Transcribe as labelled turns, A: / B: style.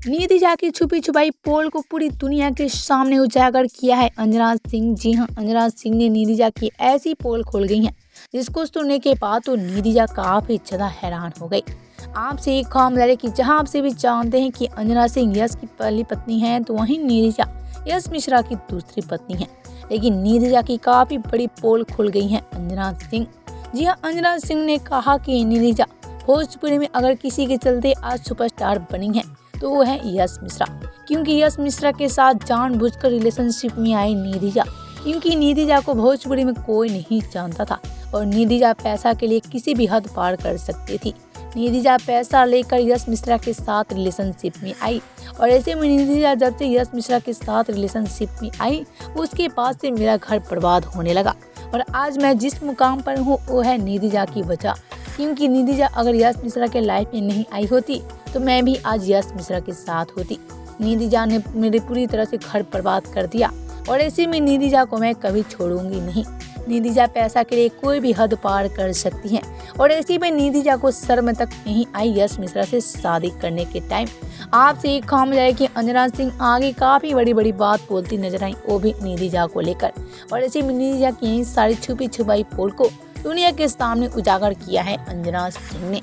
A: नितिजा की छुपी छुपाई पोल को पूरी दुनिया के सामने उजागर किया है अंजना सिंह। जी हां, अंजना सिंह ने नितिजा की ऐसी पोल खोल गई है जिसको सुनने के बाद तो नितिजा काफी ज्यादा हैरान हो गई। आपसे एक खाम रहे कि जहां आप से भी जानते हैं कि अंजना सिंह यश की पहली पत्नी है, तो वहीं नितिजा यश मिश्रा की दूसरी पत्नी है। लेकिन नितिजा की काफी बड़ी पोल खुल गई है अंजना सिंह। जी हाँ, अंजना सिंह ने कहा कि नितिजा भोजपुरी में अगर किसी के चलते आज सुपरस्टार बनी है तो वो है यश मिश्रा, क्योंकि यश मिश्रा के साथ जानबूझकर रिलेशनशिप में आई नितिजा, क्योंकि नितिजा को भोजपुरी में कोई नहीं जानता था और नितिजा पैसा के लिए किसी भी हद पार कर सकती थी। नितिजा पैसा लेकर यश मिश्रा के साथ रिलेशनशिप में आई और ऐसे में नितिजा जब से यश मिश्रा के साथ रिलेशनशिप में आई उसके बाद से मेरा घर बर्बाद होने लगा और आज मैं जिस मुकाम पर हूँ वो है नितिजा की वजह, क्योंकि नितिजा अगर यश मिश्रा के लाइफ में नहीं आई होती तो मैं भी आज यश मिश्रा के साथ होती। नितिजा ने मेरे पूरी तरह से घर बर्बाद कर दिया और ऐसे में नितिजा को मैं कभी छोड़ूंगी नहीं। नितिजा पैसा के लिए कोई भी हद पार कर सकती है और ऐसे में नितिजा को शर्म तक नहीं आई यश मिश्रा से शादी करने के टाइम। आपसे एक काम जाए कि अंजना सिंह आगे काफ़ी बड़ी बड़ी बात बोलती नजर आई, वो भी नितिजा को लेकर, और ऐसे में नितिजा की यही सारी छुपी छुपाई पोल को दुनिया के सामने उजागर किया है अंजना सिंह ने।